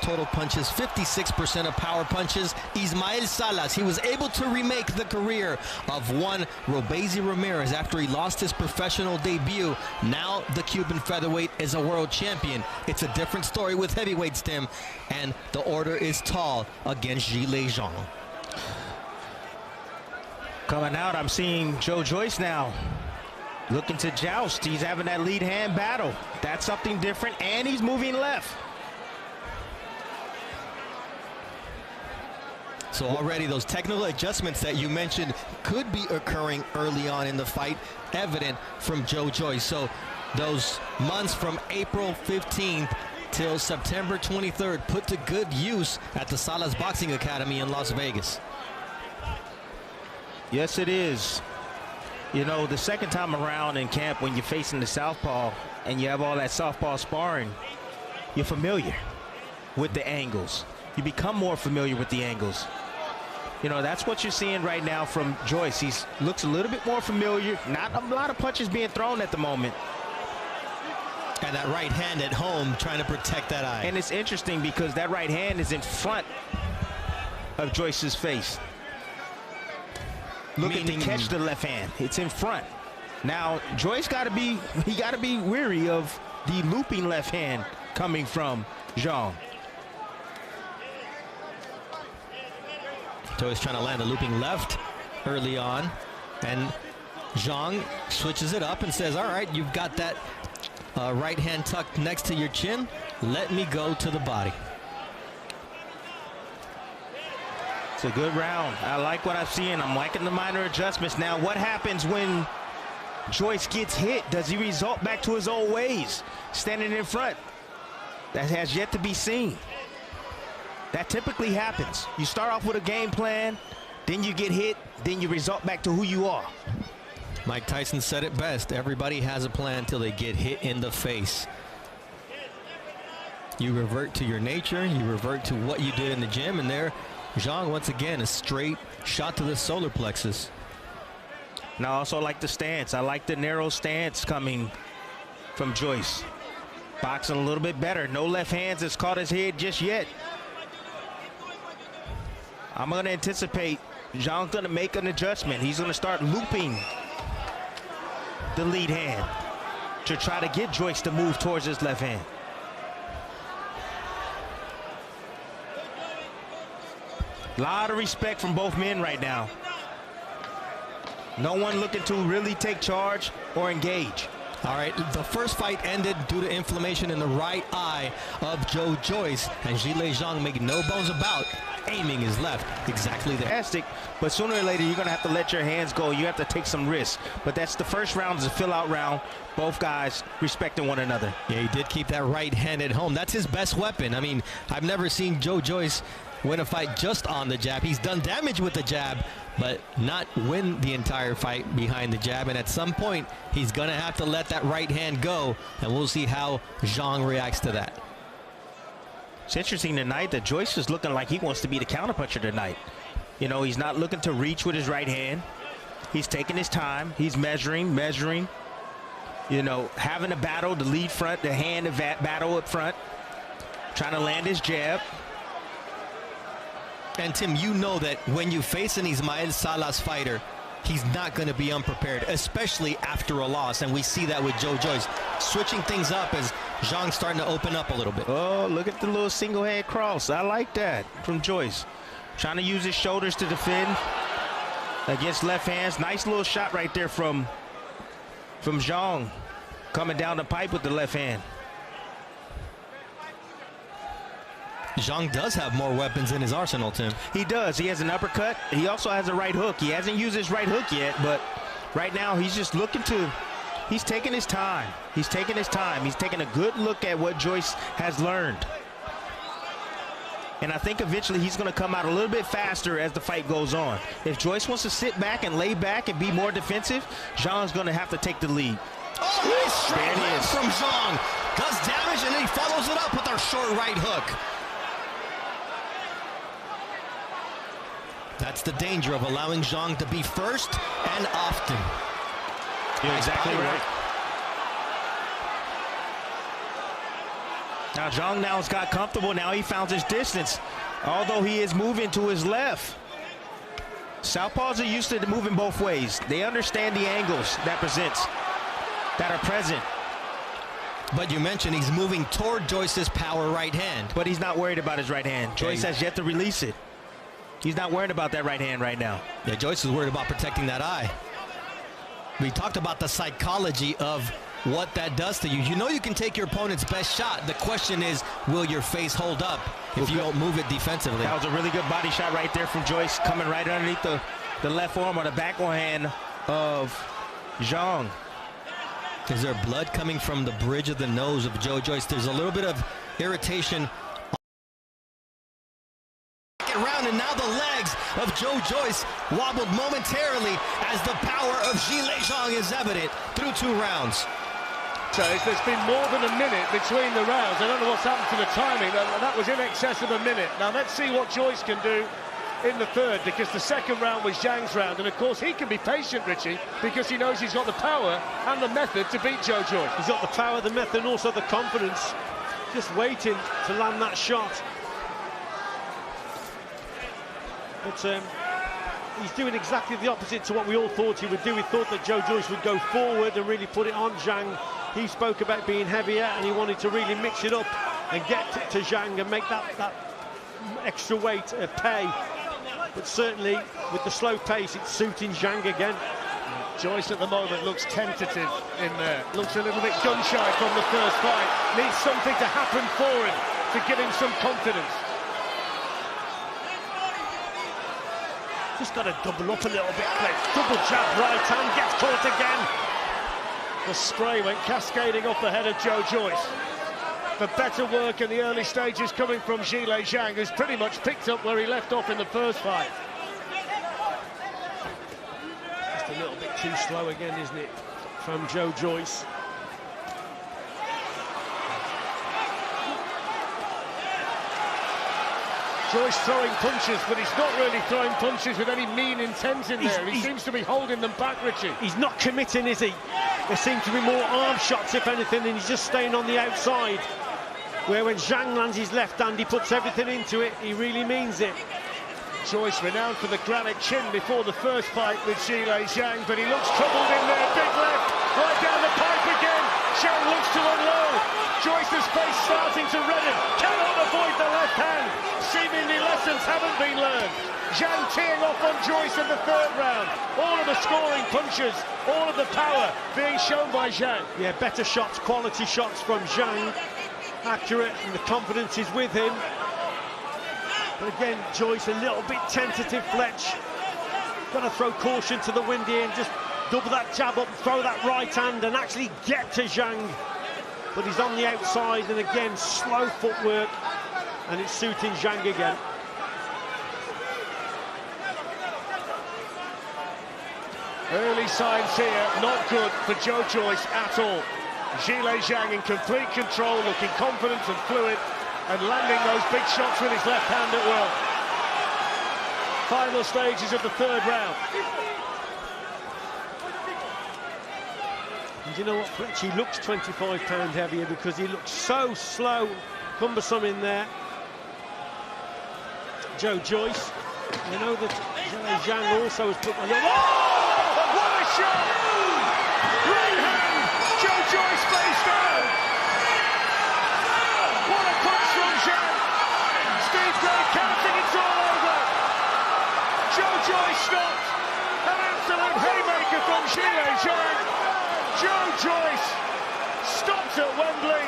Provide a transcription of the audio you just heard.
total punches, 56% of power punches. Ismael Salas, he was able to remake the career of one Robeisy Ramirez after he lost his professional debut. Now the Cuban featherweight is a world champion. It's a different story with heavyweights, Tim, and the order is tall against Zhiang. Coming out, I'm seeing Joyce now looking to joust. He's having that lead hand battle. That's something different, and he's moving left. So already those technical adjustments that you mentioned could be occurring early on in the fight, evident from Joyce. So those months from April 15th till September 23rd put to good use at the Salas Boxing Academy in Las Vegas. Yes, it is. You know, the second time around in camp, when you're facing the southpaw and you have all that southpaw sparring, you're familiar with the angles. You become more familiar with the angles. You know, that's what you're seeing right now from Joyce. He looks a little bit more familiar. Not a lot of punches being thrown at the moment. And that right hand at home trying to protect that eye. And it's interesting because that right hand is in front of Joyce's face. Looking to catch the left hand. It's in front. Now, Joyce got to be wary of the looping left hand coming from Zhiang. Joyce trying to land a looping left early on, and Zhiang switches it up and says, all right, you've got that right hand tucked next to your chin. Let me go to the body. It's a good round. I like what I'm seeing. I'm liking the minor adjustments. Now, what happens when Joyce gets hit? Does he result back to his old ways, standing in front? That has yet to be seen. That typically happens. You start off with a game plan, then you get hit, then you result back to who you are. Mike Tyson said it best. Everybody has a plan until they get hit in the face. You revert to your nature, you revert to what you did in the gym, and there, Zhiang, once again, a straight shot to the solar plexus. And I also like the stance. I like the narrow stance coming from Joyce. Boxing a little bit better. No left hands has caught his head just yet. I'm going to anticipate Zhiang's going to make an adjustment. He's going to start looping the lead hand to try to get Joyce to move towards his left hand. A lot of respect from both men right now. No one looking to really take charge or engage. All right, the first fight ended due to inflammation in the right eye of Joyce, and Zhiang make no bones about aiming his left exactly there. Fantastic, but sooner or later you're going to have to let your hands go. You have to take some risks. But that's the first round, is a fill-out round. Both guys respecting one another. Yeah, he did keep that right hand at home. That's his best weapon. I mean, I've never seen Joyce win a fight just on the jab. He's done damage with the jab, but not win the entire fight behind the jab. And at some point, he's going to have to let that right hand go, and we'll see how Zhiang reacts to that. It's interesting tonight that Joyce is looking like he wants to be the counterpuncher tonight. You know, he's not looking to reach with his right hand. He's taking his time. He's measuring, you know, having a battle, the lead front, the hand battle up front, trying to land his jab. And Tim, you know that when you face an Ismael Salas fighter, he's not going to be unprepared, especially after a loss. And we see that with Joyce, switching things up as Zhiang's starting to open up a little bit. Oh, look at the little single head cross. I like that from Joyce. Trying to use his shoulders to defend against left hands. Nice little shot right there from Zhiang, coming down the pipe with the left hand. Zhiang does have more weapons in his arsenal, Tim. He does. He has an uppercut. He also has a right hook. He hasn't used his right hook yet, but right now he's just looking to, he's taking his time. He's taking his time. He's taking a good look at what Joyce has learned. And I think eventually he's going to come out a little bit faster as the fight goes on. If Joyce wants to sit back and lay back and be more defensive, Zhiang's going to have to take the lead. Oh, nice straight left from Zhiang. Does damage, and then he follows it up with our short right hook. That's the danger of allowing Zhiang to be first and often. You're exactly right. Now Zhiang now's got comfortable. Now he found his distance, although he is moving to his left. Southpaws are used to moving both ways. They understand the angles that are present. But you mentioned he's moving toward Joyce's power right hand. But he's not worried about his right hand. Joyce has yet to release it. He's not worried about that right hand right now. Yeah, Joyce is worried about protecting that eye. We talked about the psychology of what that does to you. You know you can take your opponent's best shot. The question is, will your face hold up if you don't move it defensively? That was a really good body shot right there from Joyce, coming right underneath the left arm or the backhand of Zhiang. Is there blood coming from the bridge of the nose of Joyce? There's a little bit of irritation. Round, and now the legs of Joyce wobbled momentarily as the power of Zhiang is evident through 2 rounds. So there's been more than a minute between the rounds. I don't know what's happened to the timing. That was in excess of a minute. Now let's see what Joyce can do in the third, because the second round was Zhang's round, and of course he can be patient, Richie, because he knows he's got the power and the method to beat Joyce. He's got the power, the method, and also the confidence, just waiting to land that shot. But he's doing exactly the opposite to what we all thought he would do. We thought that Joyce would go forward and really put it on Zhiang. He spoke about being heavier, and he wanted to really mix it up and get to Zhiang and make that extra weight pay. But certainly, with the slow pace, it's suiting Zhiang again. Joyce at the moment looks tentative in there. Looks a little bit gun-shy from the first fight. Needs something to happen for him to give him some confidence. Just got to double up a little bit. Double jab right hand, gets caught again. The spray went cascading off the head of Joyce. The better work in the early stages coming from Zhiang, who's pretty much picked up where he left off in the first fight. Just a little bit too slow again, isn't it, from Joyce? Joyce throwing punches, but he's not really throwing punches with any mean intent in there. He seems to be holding them back, Richie. He's not committing, is he? There seem to be more arm shots, if anything, and he's just staying on the outside. Where when Zhiang lands his left hand, he puts everything into it. He really means it. Joyce renowned for the granite chin before the first fight with Zhiang, but he looks troubled in there. Big left, right down the pipe again. Zhiang looks to unload. Joyce's face starting to redden. Cannot avoid the left hand. Seemingly lessons haven't been learned. Zhiang teeing off on Joyce in the third round. All of the scoring punches, all of the power being shown by Zhiang. Yeah, better shots, quality shots from Zhiang. Accurate, and the confidence is with him. But again, Joyce a little bit tentative, Fletch. Got to throw caution to the wind here and just double that jab up, throw that right hand and actually get to Zhiang. But he's on the outside, and again, slow footwork, and it's suiting Zhiang again. Early signs here, not good for Joyce at all. Zhiang in complete control, looking confident and fluid, and landing those big shots with his left hand at will. Final stages of the third round. And you know what, Fletch, he looks 25 pounds heavier because he looks so slow, cumbersome in there. Joyce, you know that Zhiang also has put a little... Oh, what a shot! Right hand, Joyce face down. What a punch from Zhiang. Steve Gray counting, it's all over. Joyce stopped. An absolute haymaker from Zhiang. Joyce stopped at Wembley.